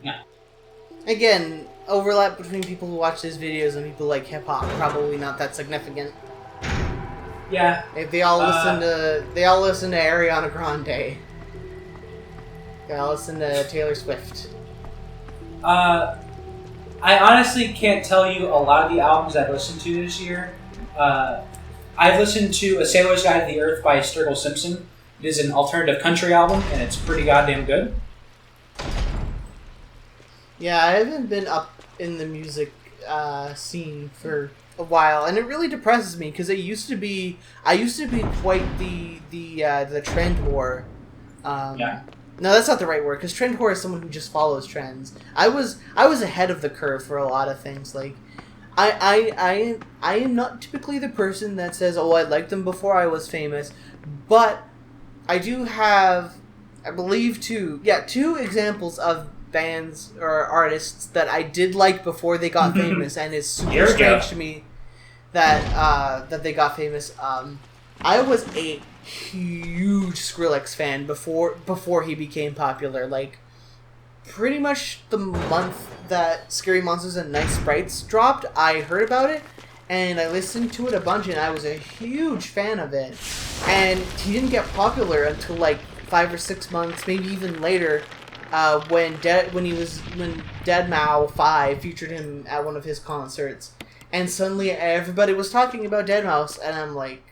Yeah. Again, overlap between people who watch his videos and people like hip hop probably not that significant. Yeah. If they all listen to Ariana Grande. They all listen to Taylor Swift. I honestly can't tell you a lot of the albums I've listened to this year. I've listened to A Sailor's Guide to the Earth by Sturgill Simpson. It is an alternative country album, and it's pretty goddamn good. Yeah, I haven't been up in the music scene for a while, and it really depresses me because I used to be quite the trend whore. Yeah. No, that's not the right word, because trend whore is someone who just follows trends. I was ahead of the curve for a lot of things. Like, I am not typically the person that says, "Oh, I liked them before I was famous," but I do have, I believe, two examples of bands or artists that I did like before they got famous, and it's super strange to me that they got famous. I was a huge Skrillex fan before he became popular. Like, pretty much the month that Scary Monsters and Nice Sprites dropped, I heard about it, and I listened to it a bunch, and I was a huge fan of it. And he didn't get popular until like 5 or 6 months, maybe even later, when Deadmau 5 featured him at one of his concerts, and suddenly everybody was talking about Deadmau5, and I'm like,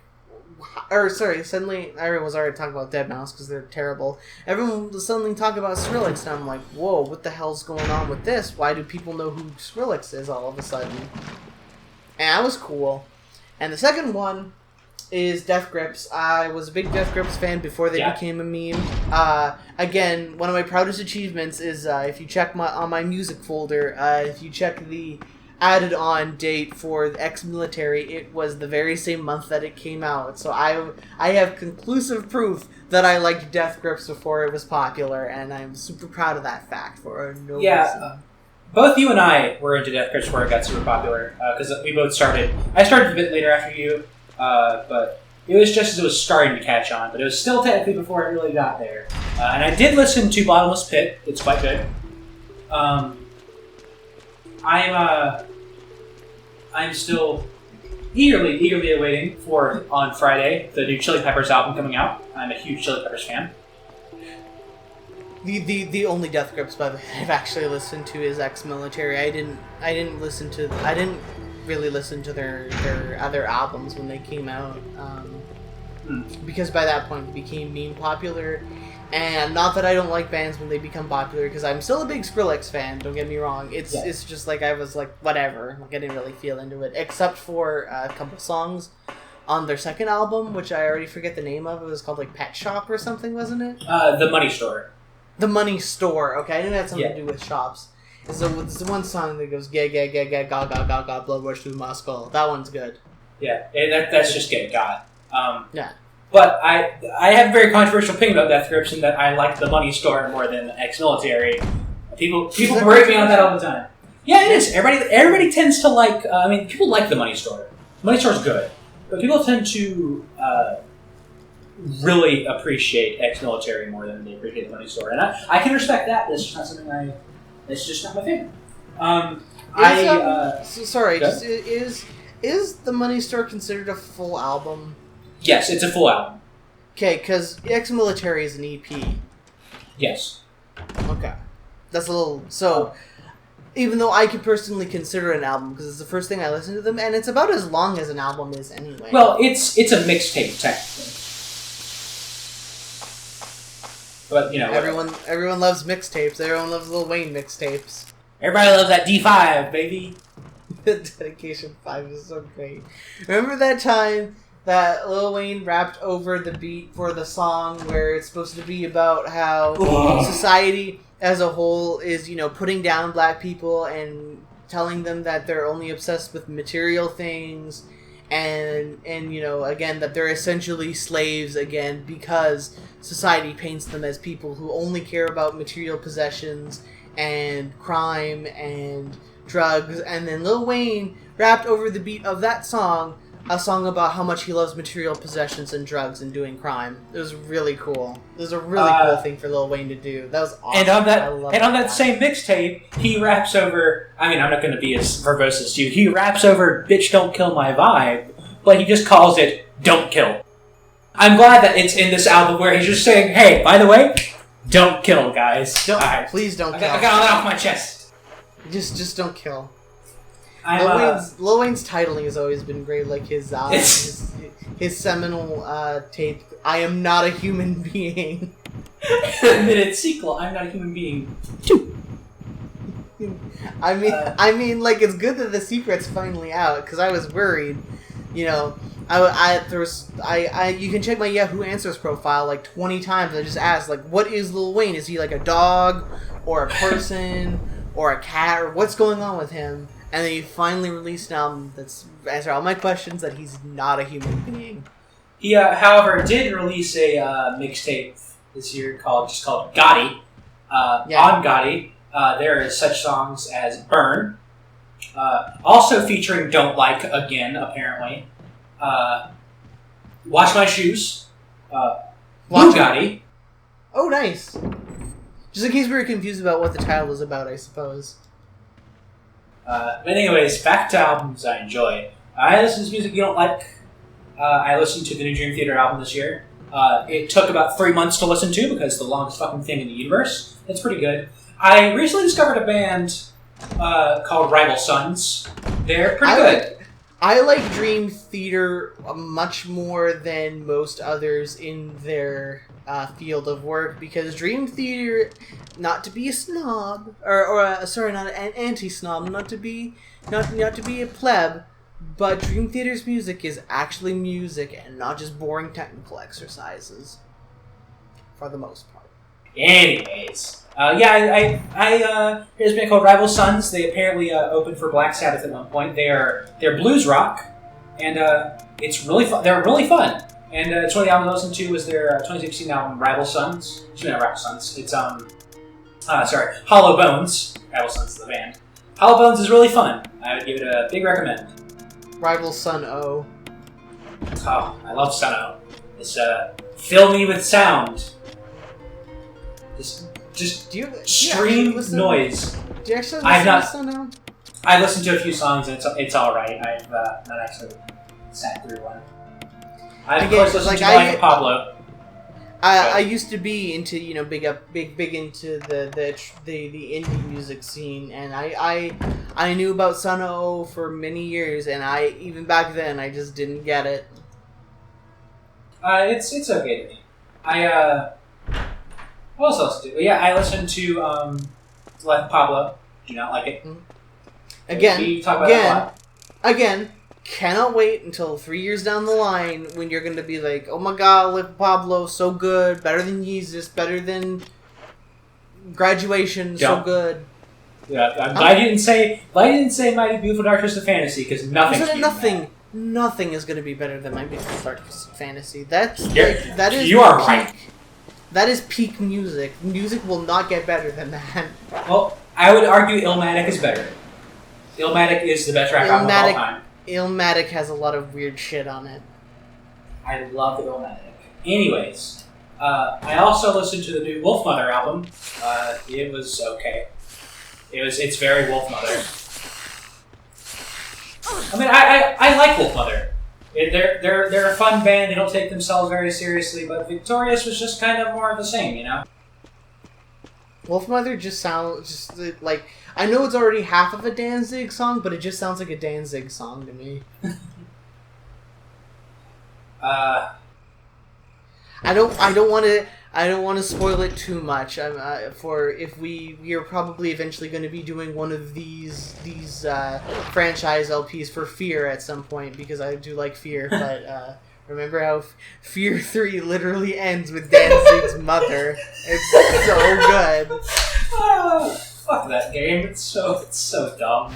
suddenly everyone was already talking about Deadmau5 because they're terrible. Everyone was suddenly talking about Skrillex, and I'm like, whoa, what the hell's going on with this? Why do people know who Skrillex is all of a sudden? And that was cool. And the second one is Death Grips. I was a big Death Grips fan before they became a meme. Again, one of my proudest achievements is if you check on my music folder, if you check the added on date for the ex-military, it was the very same month that it came out. So I have conclusive proof that I liked Death Grips before it was popular, and I'm super proud of that fact for no reason. Both you and I were into Death Grips before it got super popular, because we both started. I started a bit later after you, but it was just as it was starting to catch on, but it was still technically before it really got there. And I did listen to Bottomless Pit. It's quite good. I'm still eagerly awaiting for, on Friday, the new Chili Peppers album coming out. I'm a huge Chili Peppers fan. The only Death Grips I've actually listened to is ex-military. I didn't really listen to their other albums when they came out, because by that point it became meme popular. And not that I don't like bands when they become popular, because I'm still a big Skrillex fan, don't get me wrong. It's just like I was like, whatever. Like, I didn't really feel into it, except for a couple songs on their second album, which I already forget the name of. It was called like Pet Shop or something, wasn't it? The Money Store. The Money Store. Okay, I knew it had something to do with shops. So it's the one song that goes, ga ga ga ga ga ga ga ga, blood rush through my skull. That one's good. Yeah, that's just getting got. Yeah. But I have a very controversial opinion about Death Grips in that I like the Money Store more than ex-military. People berate me on that all the time. Yeah, it is. Everybody tends to like. People like the Money Store. The Money Store's good, but people tend to really appreciate ex-military more than they appreciate the Money Store, and I can respect that. That's just not something it's just not my favorite. Is the Money Store considered a full album? Yes, it's a full album. Okay, because ex-military is an EP. Yes. Okay. That's a little... So, even though I could personally consider it an album, because it's the first thing I listen to them, and it's about as long as an album is anyway. Well, it's a mixtape, technically. But, Everyone loves mixtapes. Everyone loves Lil Wayne mixtapes. Everybody loves that D5, baby. Dedication 5 is so great. Remember that time that Lil Wayne rapped over the beat for the song where it's supposed to be about how society as a whole is, putting down black people and telling them that they're only obsessed with material things and again, that they're essentially slaves again because society paints them as people who only care about material possessions and crime and drugs. And then Lil Wayne rapped over the beat of that song a song about how much he loves material possessions and drugs and doing crime. It was really cool. It was a really cool thing for Lil Wayne to do. That was awesome. And on that same mixtape, he raps over. I mean, I'm not going to be as verbose as you. He raps over "Bitch, Don't Kill My Vibe," but he just calls it "Don't Kill." I'm glad that it's in this album where he's just saying, "Hey, by the way, don't kill, guys. Please don't kill. I got all that off my chest. Just don't kill." Lil Wayne's titling has always been great, like his seminal tape, "I Am Not a Human Being." And then its sequel, "I'm Not a Human Being 2." I mean, like, it's good that the secret's finally out, because I was worried, you know. You can check my Yahoo Answers profile like 20 times. I just asked, like, what is Lil Wayne? Is he like a dog, or a person, or a cat, or what's going on with him? And then you finally released an album that's answer all my questions that he's not a human being. He, however, did release a mixtape this year called Gotti. On Gotti, there is such songs as "Burn," also featuring "Don't Like" again, apparently. "Wash My Shoes," Blue Gotti. Oh, nice. Just in case we were confused about what the title is about, I suppose. But anyways, back to albums I enjoy. I listen to music you don't like. I listened to the new Dream Theater album this year. It took about 3 months to listen to because it's the longest fucking thing in the universe. It's pretty good. I recently discovered a band called Rival Sons. They're pretty good. I like Dream Theater much more than most others in their field of work, because Dream Theater, not to be a snob, sorry, not an anti-snob, not to be a pleb, but Dream Theater's music is actually music and not just boring technical exercises, for the most part. Anyways, here's a band called Rival Sons. They apparently opened for Black Sabbath at one point. They're blues rock, and it's really fun. They're really fun. And it's one of the albums I listened to was their 2016 album Rival Sons. Not Rival Sons. It's Hollow Bones. Rival Sons is the band. Hollow Bones is really fun. I would give it a big recommend. Rival Son O. Oh, I love Son O. It's fill me with sound. Just stream noise. Do you actually listen to Son O? I listened to a few songs and it's all right. I've not actually sat through one. I've of course listened to Life of Pablo. I used to be into big into the indie music scene, and I knew about Son O for many years, and even back then I just didn't get it. It's okay to me. What else do? Yeah, I listened to Life of Pablo. Do not like it. Again, cannot wait until 3 years down the line when you're going to be like, oh my god, Life of Pablo, so good, better than Yeezus, better than Graduation, so good. Yeah, I didn't say Mighty Beautiful Dark Twisted Fantasy because nothing is going to be better than Mighty Beautiful Dark Twisted Fantasy. That is peak music. Music will not get better than that. Well, I would argue Illmatic is better. Illmatic is the best rap album of all time. Illmatic has a lot of weird shit on it. I love Illmatic. Anyways, I also listened to the new Wolfmother album. It was okay. It's very Wolfmother. I mean, I like Wolfmother. They're a fun band. They don't take themselves very seriously, but Victorious was just kind of more of the same, you know? Wolfmother just sounds like, I know it's already half of a Danzig song, but it just sounds like a Danzig song to me. I don't want to spoil it too much. We are probably eventually going to be doing one of these franchise LPs for Fear at some point, because I do like Fear. But remember how Fear 3 literally ends with Danzig's mother? It's so good. Fuck that game. It's so dumb.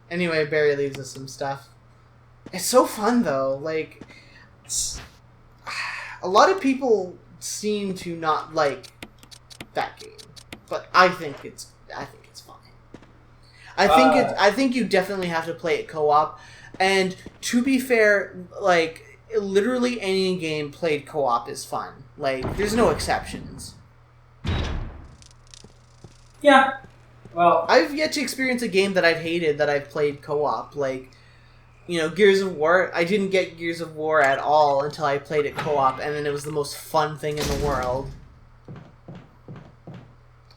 Anyway, Barry leaves us some stuff. It's so fun though. Like, a lot of people seem to not like that game, but I think it's fine. I think you definitely have to play it co-op. And to be fair, like, literally any game played co-op is fun. Like, there's no exceptions. Yeah. Well, I've yet to experience a game that I've hated that I've played co-op. Like, Gears of War. I didn't get Gears of War at all until I played it co-op, and then it was the most fun thing in the world.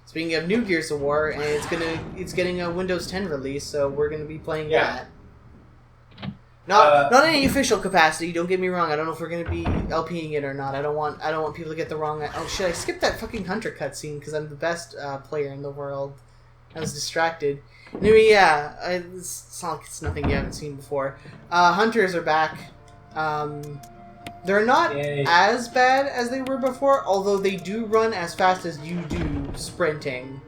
Speaking of new Gears of War, and it's getting a Windows 10 release, so we're gonna be playing that. Not in any official capacity. Don't get me wrong. I don't know if we're gonna be LPing it or not. I don't want people to get the wrong. Oh shit! I skipped that fucking Hunter cutscene because I'm the best player in the world. I was distracted. Anyway, yeah, it's not like it's nothing you haven't seen before. Hunters are back. They're not as bad as they were before, although they do run as fast as you do sprinting.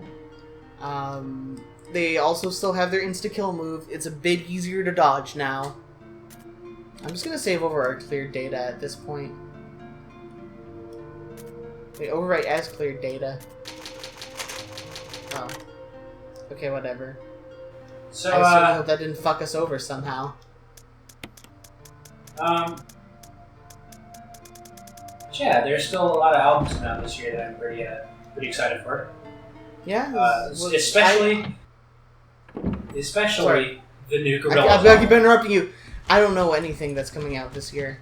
They also still have their insta-kill move. It's a bit easier to dodge now. I'm just going to save over our cleared data at this point. Wait, overwrite as cleared data. Oh. Okay, whatever. so, I certainly hope that didn't fuck us over somehow. yeah, there's still a lot of albums coming out this year that I'm pretty excited for. Yeah, Especially Sorry. the new I Gorillaz. keep interrupting you. I don't know anything that's coming out this year.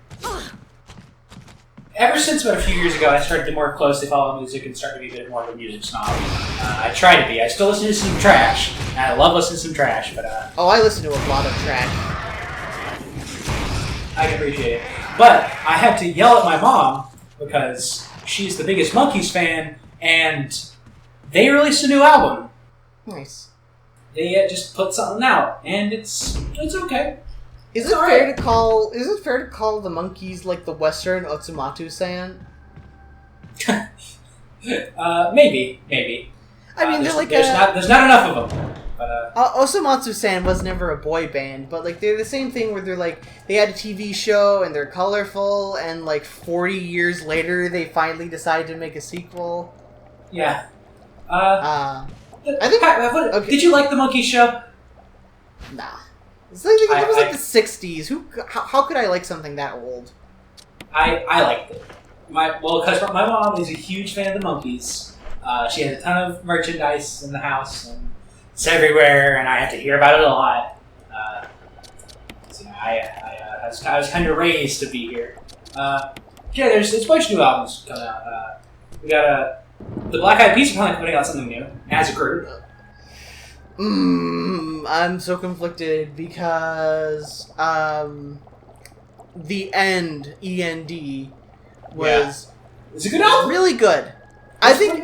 Ever since about a few years ago, I started to more closely follow music and start to be a bit more of a music snob. I try to be. I still listen to some trash, and I love listening to some trash, but Oh, I listen to a lot of trash. I can appreciate it. But I had to yell at my mom because she's the biggest Monkees fan, and they released a new album. Nice. They just put something out, and it's okay. Is it fair to call the Monkees like the Western Otsumatu-san? Maybe. I mean, they're like there's not enough of them. But, Osamatsu-san was never a boy band, but like they're the same thing where they're like they had a TV show and they're colorful, and like 40 years later they finally decide to make a sequel. yeah. I think. Okay. Did you like the Monkey Show? Nah. It's like, it was like the 60s. How could I like something that old? I liked it. Because my mom is a huge fan of the Monkees. She has a ton of merchandise in the house, and it's everywhere, and I have to hear about it a lot. So I was kind of raised to be here. There's a bunch of new albums coming out. We got the Black Eyed Peas are finally putting out something new as a group. I'm so conflicted because The End, END, was It's a good album. really good. I think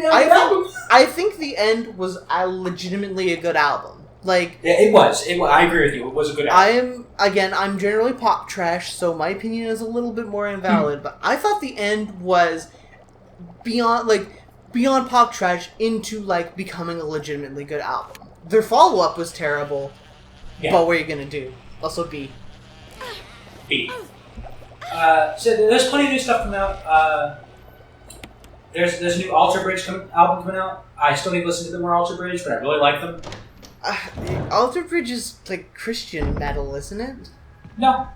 The End was legitimately a good album. Like, yeah, it was. I agree with you. It was a good album. I'm generally pop trash, so my opinion is a little bit more invalid, but I thought The End was beyond pop trash into like becoming a legitimately good album. Their follow-up was terrible, but what are you gonna do? Also B. So there's plenty of new stuff coming out. There's a new Alter Bridge album coming out. I still need to listen to the more Alter Bridge, but I really like them. Alter Bridge is like Christian metal, isn't it? No.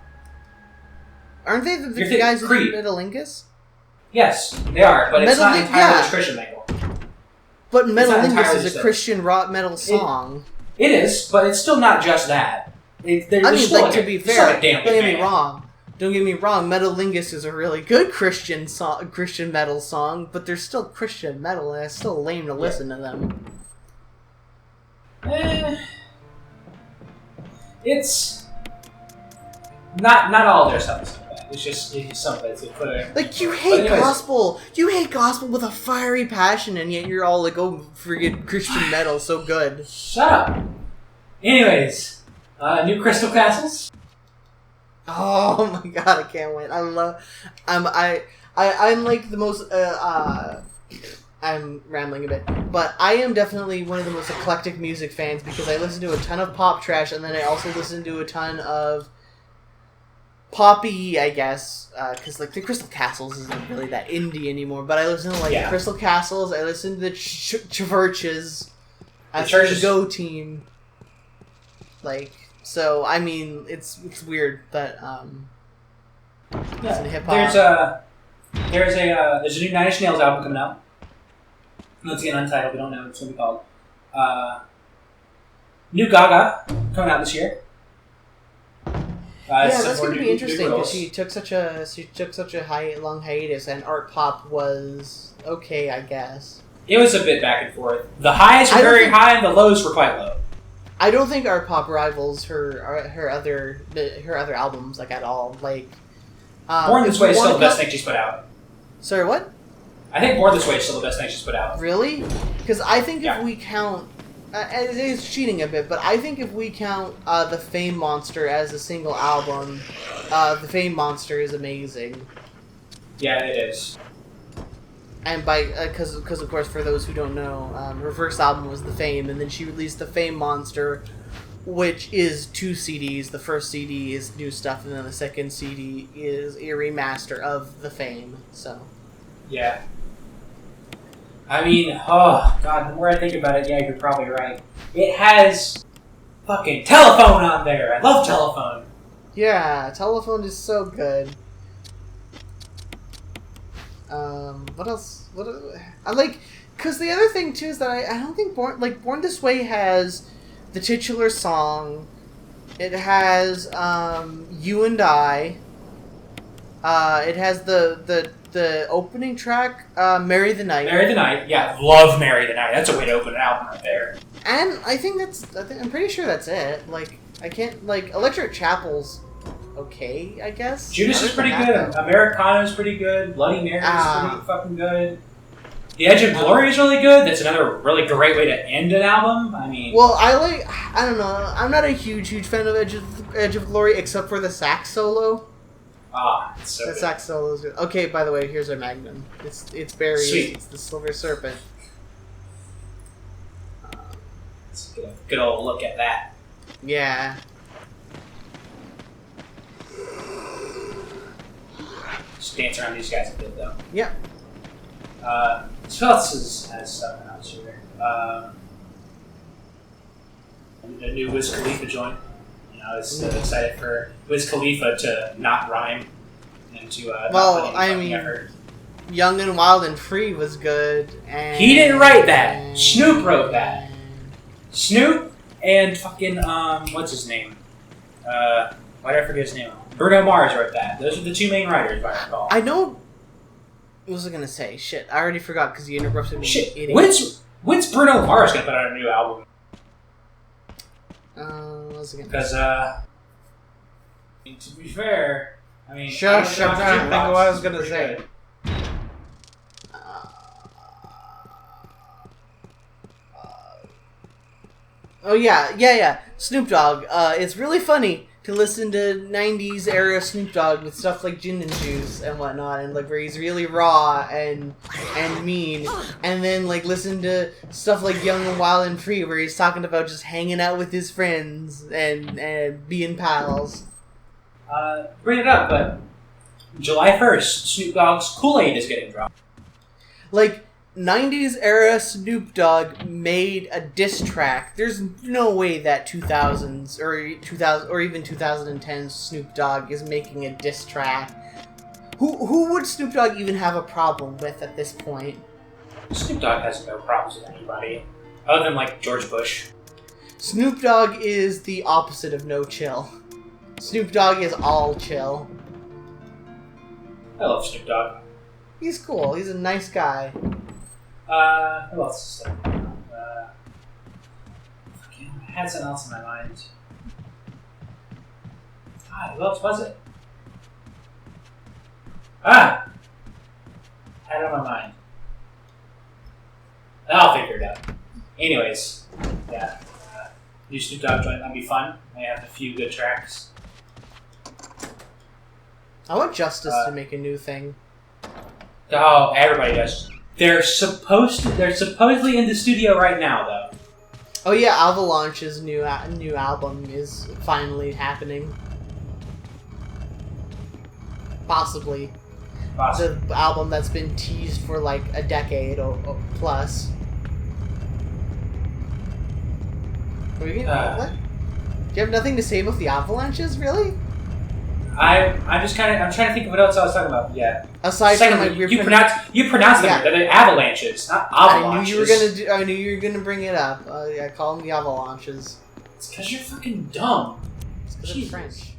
Aren't they the guys who do Metalingus? Yes, they are, but it's not entirely Christian metal. But Metalingus is a Christian rock metal song. It is, but it's still not just that. To be fair, don't get me wrong. Don't get me wrong. Metalingus is a really good Christian metal song, but they're still Christian metal, and it's still lame to listen to them. It's not all their stuff is like that. It's just some of it's put in. Like, you hate gospel. You hate gospel with a fiery passion, and yet you're all like, oh, forget Christian metal, so good. Shut up. Anyways, new Crystal Castles. Oh my god, I can't wait. I'm like the most I'm rambling a bit, but I am definitely one of the most eclectic music fans because I listen to a ton of pop trash, and then I also listen to a ton of poppy, I guess, because like the Crystal Castles isn't really that indie anymore. But I listen to the Crystal Castles. I listen to the Churches. I listen to the Go Team. Like, So I mean, it's weird that it's in hip hop. There's a new Nine Inch Nails album coming out. Once again, untitled. We don't know what it's going to be called. New Gaga coming out this year. That's going to be interesting because she took such a long hiatus, and art pop was okay, I guess. It was a bit back and forth. The highs were very high, and the lows were quite low. I don't think art pop rivals her other albums like at all. Like Born This Way is still the best thing she's put out. Sorry, what? I think Born This Way is still the best thing she's put out. Really? Because I think if we count, it is cheating a bit, but I think if we count the Fame Monster as a single album, the Fame Monster is amazing. Yeah, it is. And because of course, for those who don't know, her first album was The Fame, and then she released The Fame Monster, which is 2 CDs. The first CD is new stuff, and then the second CD is a remaster of The Fame. So, yeah. I mean, oh god, the more I think about it, yeah, you're probably right. It has fucking Telephone on there. I love Telephone. Yeah, Telephone is so good. What else? I like, because the other thing too is that I don't think Born This Way has the titular song. It has You and I. It has the opening track, Marry the Night. Marry the Night, yeah, love Marry the Night. That's a way to open an album right there. And I think I'm pretty sure that's it. Like, I can't, like, Electric Chapel's okay, I guess. Judas is pretty good. Americana is pretty good. Bloody Mary is pretty fucking good. The Edge of Glory is really good. That's another really great way to end an album. I mean, well, I don't know. I'm not a huge fan of Edge of Glory except for the sax solo. It's so good. Sax solo is good. Okay, by the way, here's our Magnum. It's berries. Sweet. It's the Silver Serpent. Let's get a good old look at that. Yeah. Just dance around these guys a bit, though. Yep. Speltz has something else here. A new Wiz Khalifa joint. I was excited for Wiz Khalifa to not rhyme and to effort. Young and Wild and Free was good. And he didn't write that. Snoop wrote that. Snoop and fucking what's his name? Why did I forget his name? Bruno Mars wrote that. Those are the 2 main writers, if I recall. I know. What was I gonna say? Shit, I already forgot because you interrupted me. Shit, when's Bruno Mars gonna put out a new album? What was I gonna? Because to be fair, I mean, shush! I'm trying to think of what I was gonna say. Oh yeah. Snoop Dogg. It's really funny to listen to 90s era Snoop Dogg with stuff like Gin and Juice and whatnot, and like where he's really raw and mean, and then like listen to stuff like Young and Wild and Free where he's talking about just hanging out with his friends and being pals. Bring it up, but July 1st, Snoop Dogg's Kool-Aid is getting dropped. Like, 90s era Snoop Dogg made a diss track. There's no way that 2000s or even 2010s Snoop Dogg is making a diss track. Who would Snoop Dogg even have a problem with at this point? Snoop Dogg has no problems with anybody, other than like George Bush. Snoop Dogg is the opposite of no chill. Snoop Dogg is all chill. I love Snoop Dogg. He's cool. He's a nice guy. Who else is there? I had something else in my mind. God, who else was it? Had it on my mind. I'll figure it out. Anyways, yeah. New Snoop Dogg joint, that'd be fun. They have a few good tracks. I want Justice to make a new thing. Oh, everybody does. They're supposedly in the studio right now, though. Oh yeah, Avalanche's new album is finally happening. Possibly. The album that's been teased for like a decade or plus. What? you have nothing to say about the avalanches, really? I'm trying to think of what else I was talking about. Yeah. Aside from my you pronounce them. Yeah. They're avalanches, not avalanches. I knew you were gonna bring it up. I call them the avalanches. It's because you're fucking dumb. It's because it's French.